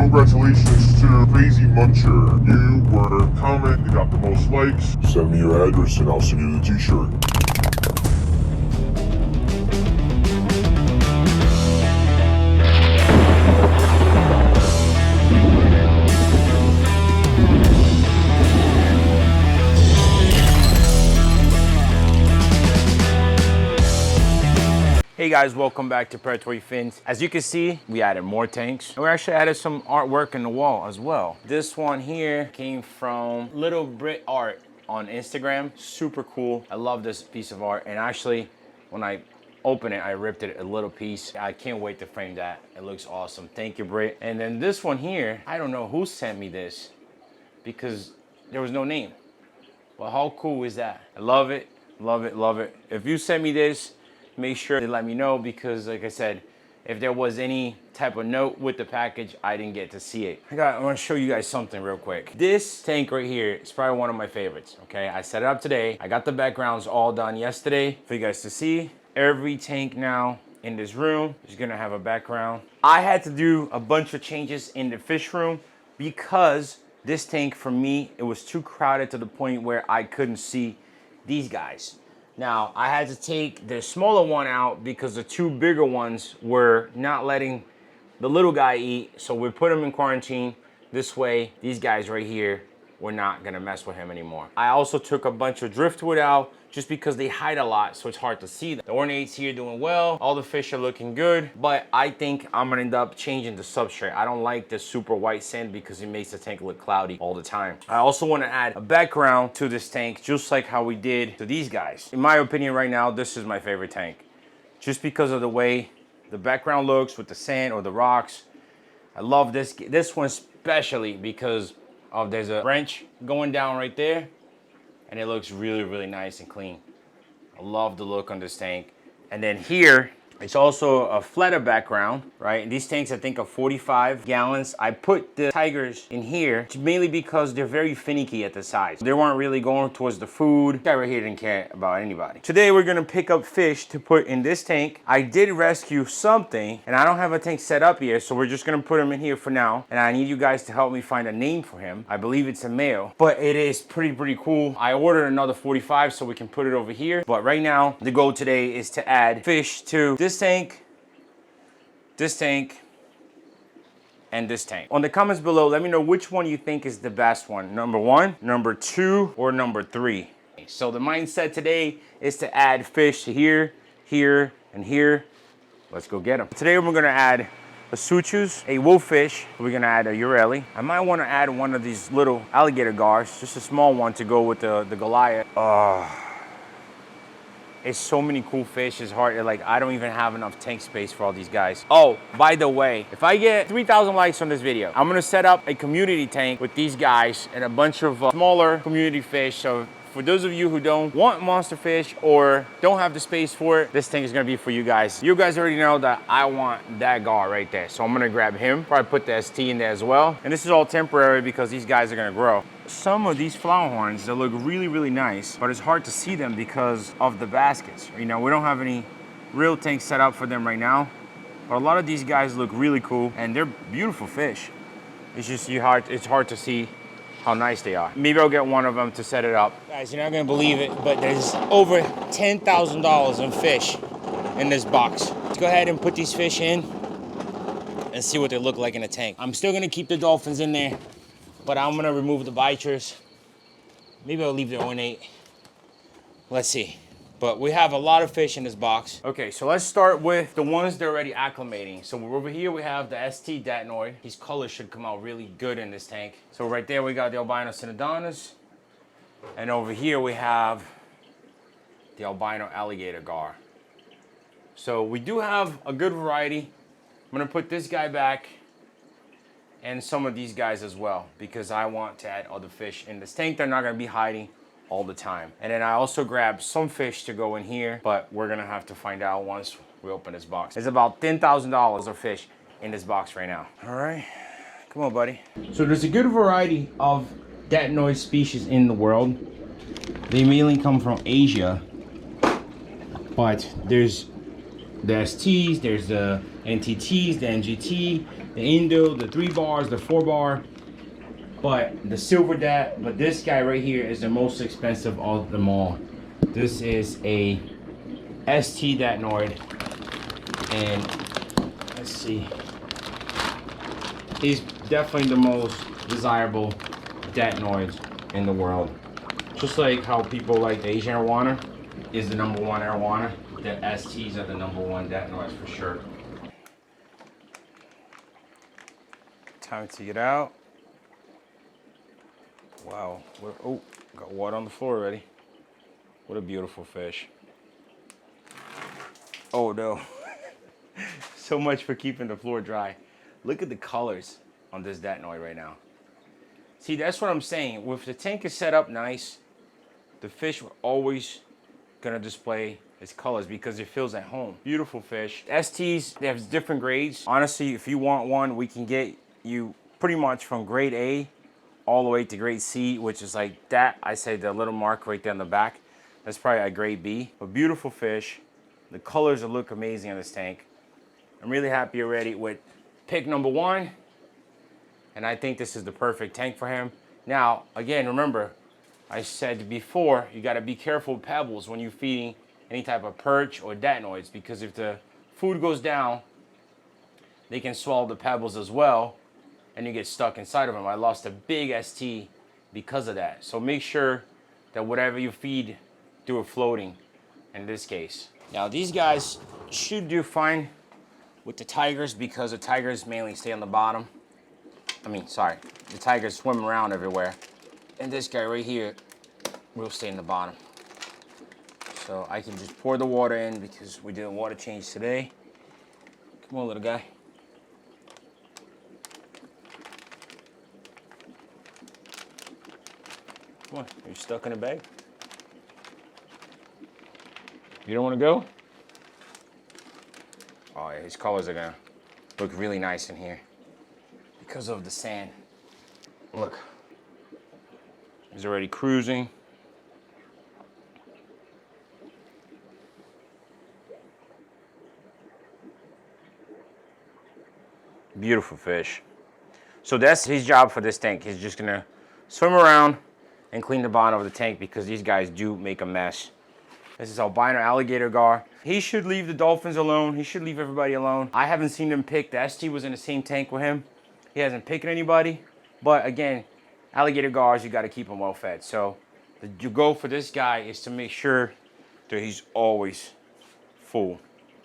Congratulations to Crazy Muncher. You were a comment, you got the most likes. Send me your address and I'll send you the t-shirt. Hey guys, welcome back to Predatory Fins. As you can see, we added more tanks. And we actually added some artwork in the wall as well. This one here came from Little Brit Art on Instagram. Super cool. I love this piece of art. And actually, when I opened it, I ripped it a little piece. I can't wait to frame that. It looks awesome. Thank you, Brit. And then this one here, I don't know who sent me this because there was no name. But how cool is that? I love it, love it, love it. If you sent me this, make sure to let me know because like I said, if there was any type of note with the package, I didn't get to see it. I want to show you guys something real quick. This tank right here is probably one of my favorites, okay? I set it up today. I got the backgrounds all done yesterday for you guys to see. Every tank now in this room is gonna have a background. I had to do a bunch of changes in the fish room because this tank for me, it was too crowded to the point where I couldn't see these guys. Now, I had to take the smaller one out because the two bigger ones were not letting the little guy eat. So we put him in quarantine. This way, these guys right here, we're not gonna mess with him anymore. I also took a bunch of driftwood out just because they hide a lot, so it's hard to see them. The ornates here doing well. All the fish are looking good, but I think I'm gonna end up changing the substrate. I don't like this super white sand because it makes the tank look cloudy all the time. I also wanna add a background to this tank, just like how we did to these guys. In my opinion right now, this is my favorite tank. Just because of the way the background looks with the sand or the rocks. I love this one especially because there's a wrench going down right there and it looks really, really nice and clean. I love the look on this tank. And then here, it's also a flatter background, right? And these tanks, I think, are 45 gallons. I put the tigers in here mainly because they're very finicky at the sides. They weren't really going towards the food. This guy right here didn't care about anybody. Today, we're gonna pick up fish to put in this tank. I did rescue something, and I don't have a tank set up yet, so we're just gonna put him in here for now. And I need you guys to help me find a name for him. I believe it's a male, but it is pretty cool. I ordered another 45 so we can put it over here. But right now, the goal today is to add fish to this tank, and this tank. On the comments below, let me know which one you think is the best one. Number 1, number 2, or number 3. So the mindset today is to add fish to here, here, and here. Let's go get them. Today we're gonna add a suchus, a wolffish. We're gonna add a ureli. I might wanna add one of these little alligator gars, just a small one to go with the Goliath. It's so many cool fish, it's hard, like I don't even have enough tank space for all these guys. Oh, by the way, if I get 3,000 likes on this video, I'm gonna set up a community tank with these guys and a bunch of smaller community fish. So for those of you who don't want monster fish or don't have the space for it, this tank is gonna be for you guys. You guys already know that I want that gar right there. So I'm gonna grab him, probably put the ST in there as well. And this is all temporary because these guys are gonna grow. Some of these flower horns, they look really nice, but it's hard to see them because of the baskets. You know, we don't have any real tanks set up for them right now, but a lot of these guys look really cool and they're beautiful fish. It's just it's hard to see how nice they are. Maybe I'll get one of them to set it up. Guys, you're not gonna believe it, but there's over $10,000 in fish in this box. Let's go ahead and put these fish in and see what they look like in a tank. I'm still gonna keep the dolphins in there, but I'm gonna remove the bichers. Maybe I'll leave the ornate. Let's see. But we have a lot of fish in this box. Okay, so let's start with the ones that are already acclimating. So over here we have the ST Datnoid. These colors should come out really good in this tank. So right there we got the albino Synodontis. And over here we have the albino alligator gar. So we do have a good variety. I'm gonna put this guy back and some of these guys as well because I want to add other fish in this tank. They're not gonna be hiding all the time. And then I also grabbed some fish to go in here, but we're gonna have to find out once we open this box. There's about $10,000 of fish in this box right now. All right, come on, buddy. So there's a good variety of Datnoid species in the world. They mainly come from Asia, but there's the STs, there's the NTTs, the NGT, the Indo, the 3 bars, the 4 bar, but the silver dat. But this guy right here is the most expensive of them all. This is a ST Datnoid, and let's see, he's definitely the most desirable Datnoids in the world. Just like how people like the Asian arowana is the #1 arowana, the STs are the #1 Datnoids for sure. Time to get out. Wow, oh, got water on the floor already. What a beautiful fish. Oh no. So much for keeping the floor dry. Look at the colors on this Datnoid right now. See, that's what I'm saying. If the tank is set up nice, the fish will always gonna display its colors because it feels at home. Beautiful fish. STs, they have different grades. Honestly, if you want one, we can get you pretty much from grade A all the way to grade C, which is like that. I say the little mark right there on the back. That's probably a grade B. A beautiful fish. The colors will look amazing on this tank. I'm really happy already with pick #1. And I think this is the perfect tank for him. Now, again, remember, I said before, you gotta be careful with pebbles when you're feeding any type of perch or Datnoids, because if the food goes down, they can swallow the pebbles as well, and you get stuck inside of them. I lost a big ST because of that. So make sure that whatever you feed, do it floating in this case. Now these guys should do fine with the tigers because the tigers mainly stay on the bottom. The tigers swim around everywhere. And this guy right here will stay in the bottom. So I can just pour the water in because we did a water change today. Come on, little guy. Come on, you're stuck in a bag? You don't want to go? Oh yeah, his colors are gonna look really nice in here because of the sand. Look, he's already cruising. Beautiful fish. So that's his job for this tank. He's just gonna swim around and clean the bottom of the tank because these guys do make a mess. This is albino alligator gar. He should leave the dolphins alone. He should leave everybody alone. I haven't seen him pick. The ST was in the same tank with him. He hasn't picked anybody. But again, alligator gars, you gotta keep them well fed. So the goal for this guy is to make sure that he's always full,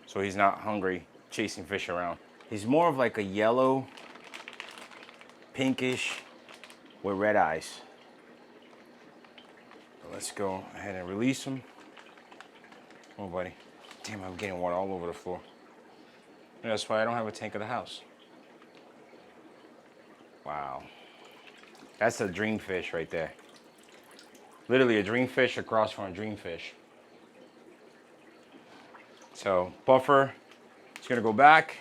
so he's not hungry chasing fish around. He's more of like a yellow, pinkish with red eyes. Let's go ahead and release him. Come on, buddy. Damn, I'm getting water all over the floor. And that's why I don't have a tank at the house. Wow. That's a dream fish right there. Literally a dream fish across from a dream fish. So buffer is gonna go back.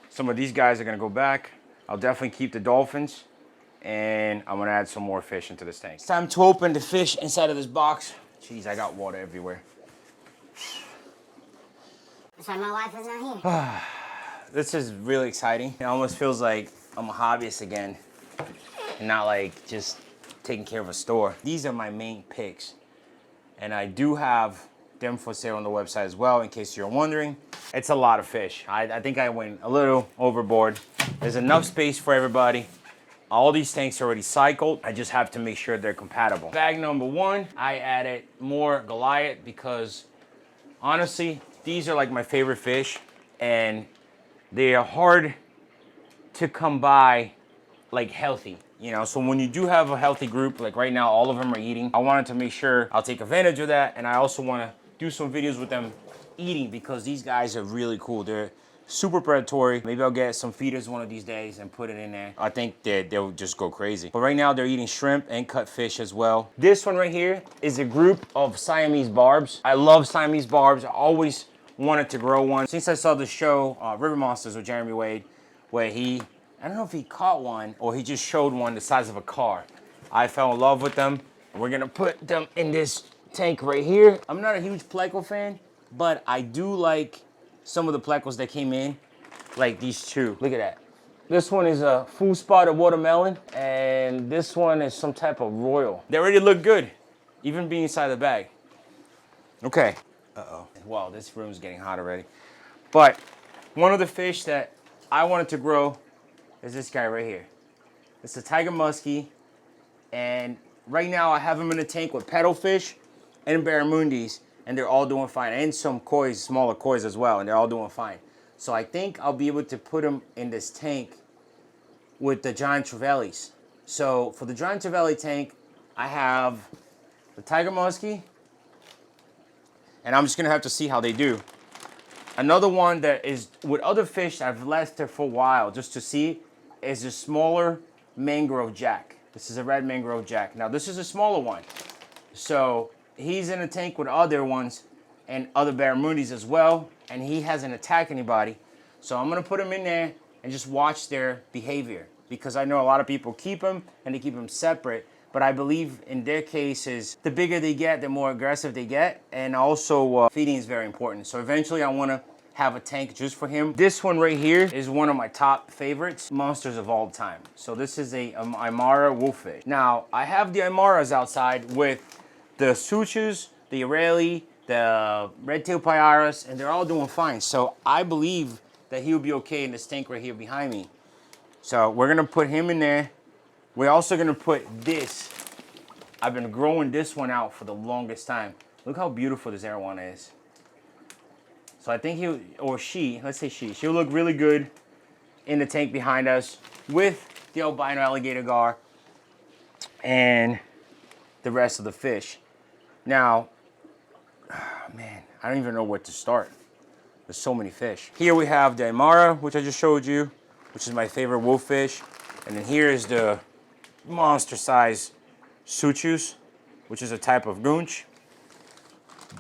Some of these guys are gonna go back. I'll definitely keep the dolphins, and I'm gonna add some more fish into this tank. It's time to open the fish inside of this box. Jeez, I got water everywhere. Sorry, my wife is not here. This is really exciting. It almost feels like I'm a hobbyist again, and not like just taking care of a store. These are my main picks, and I do have them for sale on the website as well, in case you're wondering. It's a lot of fish. I think I went a little overboard. There's enough space for everybody. All these tanks are already cycled. I just have to make sure they're compatible. Bag #1, I added more Goliath because honestly, these are like my favorite fish, and they are hard to come by like healthy, you know? So when you do have a healthy group, like right now, all of them are eating. I wanted to make sure I'll take advantage of that, and I also wanna do some videos with them eating because these guys are really cool. They're super predatory. Maybe I'll get some feeders one of these days and put it in there. I think they'll just go crazy. But right now they're eating shrimp and cut fish as well. This one right here is a group of Siamese barbs. I love Siamese barbs. I always wanted to grow one. Since I saw the show, River Monsters with Jeremy Wade, where I don't know if he caught one or he just showed one the size of a car. I fell in love with them. We're gonna put them in this tank right here. I'm not a huge pleco fan, but I do like some of the plecos that came in, like these two. Look at that. This one is a full spotted watermelon, and this one is some type of royal. They already look good, even being inside the bag. Okay. Uh-oh. Wow, this room's getting hot already. But one of the fish that I wanted to grow is this guy right here. It's a tiger muskie, and right now I have him in a tank with paddlefish and barramundis, and they're all doing fine, and some kois, smaller kois as well, and they're all doing fine. So I think I'll be able to put him in this tank with the giant trevallies. So for the giant trevally tank, I have the tiger muskie, and I'm just gonna have to see how they do. Another one that is with other fish I've left there for a while just to see is a smaller mangrove jack. This is a red mangrove jack. Now this is a smaller one. So he's in a tank with other ones and other barramundis as well, and he hasn't attacked anybody. So I'm gonna put him in there and just watch their behavior, because I know a lot of people keep them and they keep them separate, but I believe in their cases, the bigger they get, the more aggressive they get, and also feeding is very important. So eventually I wanna have a tank just for him. This one right here is one of my top favorites, monsters of all time. So this is a Aymara wolffish. Now, I have the Aymaras outside with the Suchus, the Aurelie, the red-tailed Pyaris, and they're all doing fine. So I believe that he'll be okay in this tank right here behind me. So we're gonna put him in there. We're also gonna put this. I've been growing this one out for the longest time. Look how beautiful this arowana is. So I think he, or she, let's say she'll look really good in the tank behind us with the albino alligator gar and the rest of the fish. Now, man, I don't even know where to start. There's so many fish. Here we have the Aymara, which I just showed you, which is my favorite wolffish. And then here is the monster size Suchus, which is a type of goonch.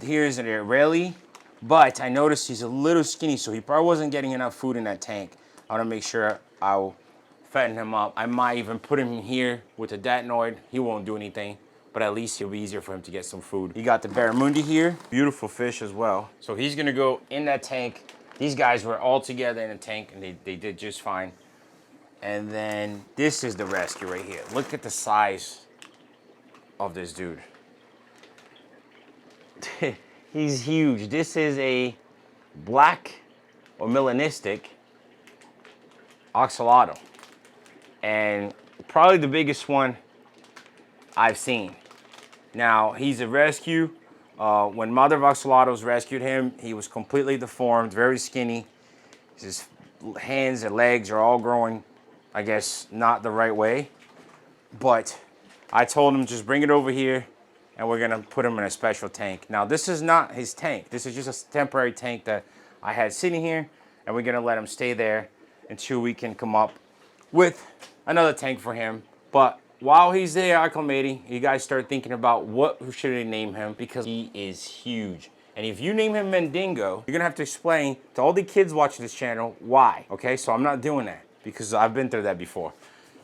Here's an Aurelie, but I noticed he's a little skinny, so he probably wasn't getting enough food in that tank. I wanna make sure I'll fatten him up. I might even put him here with a datnoid. He won't do anything, but at least it'll be easier for him to get some food. You got the barramundi here, beautiful fish as well. So he's gonna go in that tank. These guys were all together in a tank and they did just fine. And then this is the rescue right here. Look at the size of this dude. He's huge. This is a black or melanistic axolotl. And probably the biggest one I've seen. Now, he's a rescue. When Mother of Axolotls rescued him, he was completely deformed, very skinny. His hands and legs are all growing, I guess, not the right way. But I told him, just bring it over here, and we're gonna put him in a special tank. Now, this is not his tank. This is just a temporary tank that I had sitting here, and we're gonna let him stay there until we can come up with another tank for him. But while he's there acclimating, you guys start thinking about who should I name him, because he is huge. And if you name him Mandingo, you're gonna have to explain to all the kids watching this channel why, okay? So I'm not doing that because I've been through that before.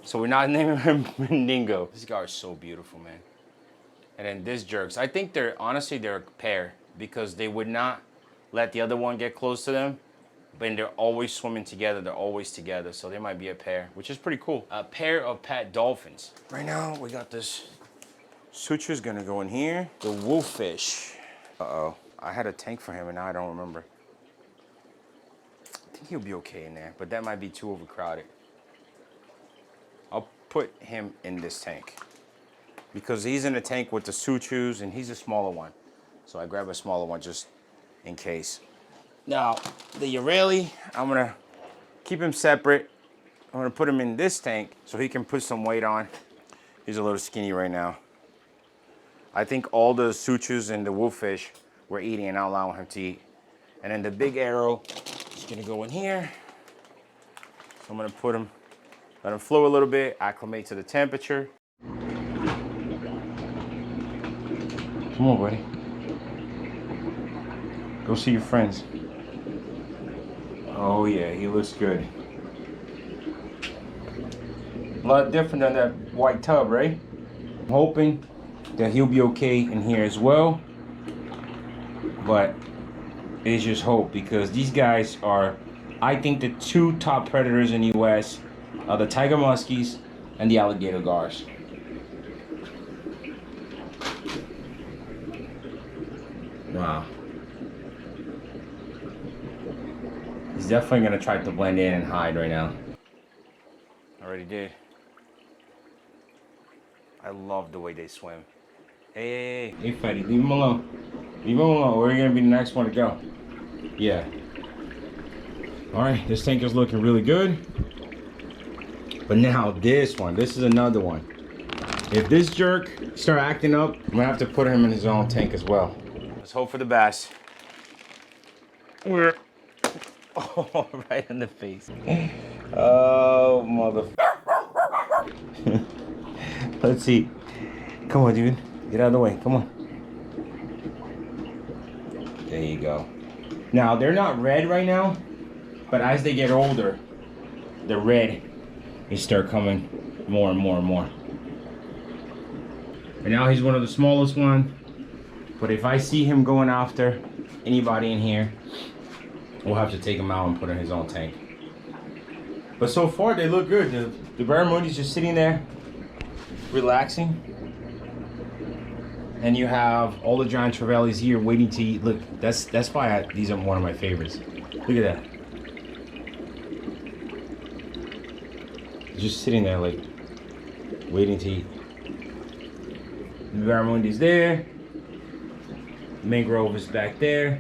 So we're not naming him Mandingo. These guys are so beautiful, man. And then this jerks, I think honestly, they're a pair because they would not let the other one get close to them. And they're always swimming together. They're always together. So they might be a pair, which is pretty cool. A pair of pet dolphins. Right now, we got this suture's gonna go in here. The wolffish. Uh-oh. I had a tank for him and now I don't remember. I think he'll be okay in there, but that might be too overcrowded. I'll put him in this tank because he's in a tank with the suchus and he's a smaller one. So I grab a smaller one just in case. Now, the Aurelie, I'm gonna keep him separate. I'm gonna put him in this tank so he can put some weight on. He's a little skinny right now. I think all the suchus and the wolffish were eating and not allowing him to eat. And then the big arrow is gonna go in here. So I'm gonna put him, let him flow a little bit, acclimate to the temperature. Come on, buddy. Go see your friends. Oh yeah, he looks good. A lot different than that white tub, right? I'm hoping that he'll be okay in here as well. But it's just hope because these guys are, I think, the two top predators in the US the tiger muskies, and the alligator gars. Wow. He's definitely gonna try to blend in and hide right now. Already did. I love the way they swim. Hey, Fatty, leave him alone. Leave him alone. We're gonna be the next one to go. Yeah. All right, this tank is looking really good. But now this one, this is another one. If this jerk start acting up, I'm gonna have to put him in his own tank as well. Let's hope for the best. Oh, right in the face. Oh, mother. Let's see. Come on, dude. Get out of the way. Come on. There you go. Now, they're not red right now, but as they get older, the red they start coming more and more and more. And now he's one of the smallest ones. But if I see him going after anybody in here, we'll have to take him out and put in his own tank. But so far they look good. The barramudi's just sitting there, relaxing. And you have all the giant trevallies here waiting to eat. Look, that's why these are one of my favorites. Look at that. Just sitting there like waiting to eat. The barramundi's there. Mangrove is back there.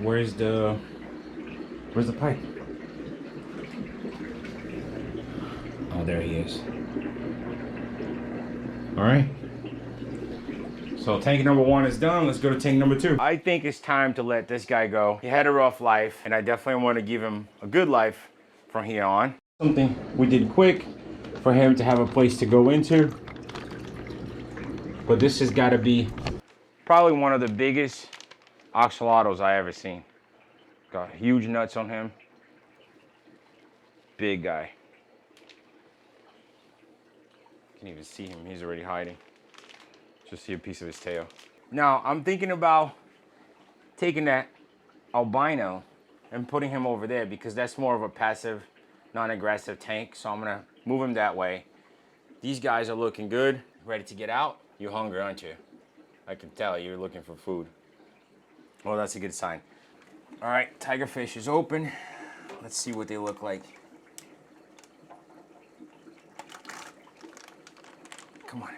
Where's the pipe? Oh, there he is. All right. So tank number 1 is done. Let's go to tank number 2. I think it's time to let this guy go. He had a rough life, and I definitely want to give him a good life from here on. Something we did quick for him to have a place to go into. But this has got to be probably one of the biggest axolotls I ever seen. Got huge nuts on him. Big guy. Can't even see him. He's already hiding. Just see a piece of his tail. Now, I'm thinking about taking that albino and putting him over there because that's more of a passive, non-aggressive tank. So I'm gonna move him that way. These guys are looking good, ready to get out. You're hungry, aren't you? I can tell you're looking for food. Well, that's a good sign. All right, tigerfish is open. Let's see what they look like. Come on.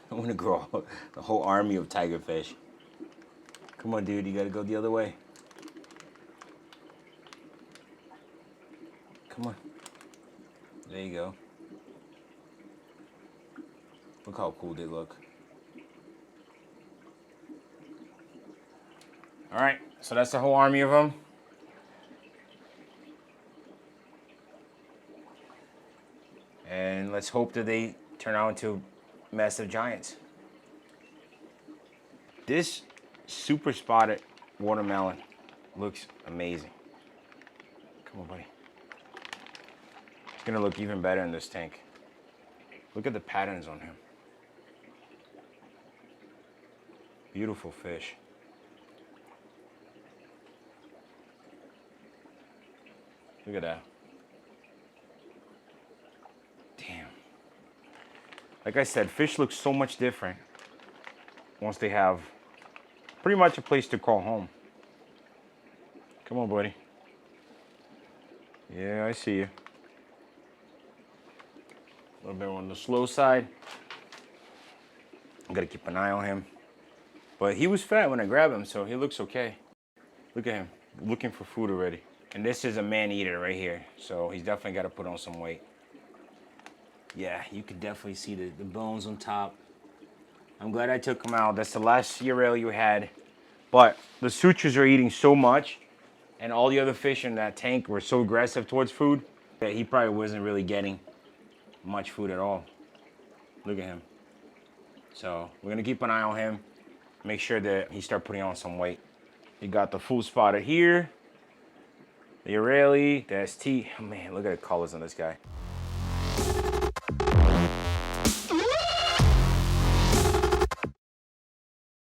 I want to grow a whole army of tigerfish. Come on, dude, you gotta go the other way. Come on. There you go. Look how cool they look. All right, so that's the whole army of them. And let's hope that they turn out into massive giants. This super spotted watermelon looks amazing. Come on, buddy. It's gonna look even better in this tank. Look at the patterns on him. Beautiful fish. Look at that. Damn. Like I said, fish look so much different once they have pretty much a place to call home. Come on, buddy. Yeah, I see you. A little bit on the slow side. I'm gonna keep an eye on him. But he was fat when I grabbed him, so he looks okay. Look at him, looking for food already. And this is a man-eater right here, so he's definitely got to put on some weight. Yeah, you could definitely see the bones on top. I'm glad I took him out. That's the last Urel you had. But the sutures are eating so much, and all the other fish in that tank were so aggressive towards food that he probably wasn't really getting much food at all. Look at him. So we're gonna keep an eye on him, make sure that he start putting on some weight. You got the full spotted here, the Ureli, the ST. Oh man, look at the colors on this guy.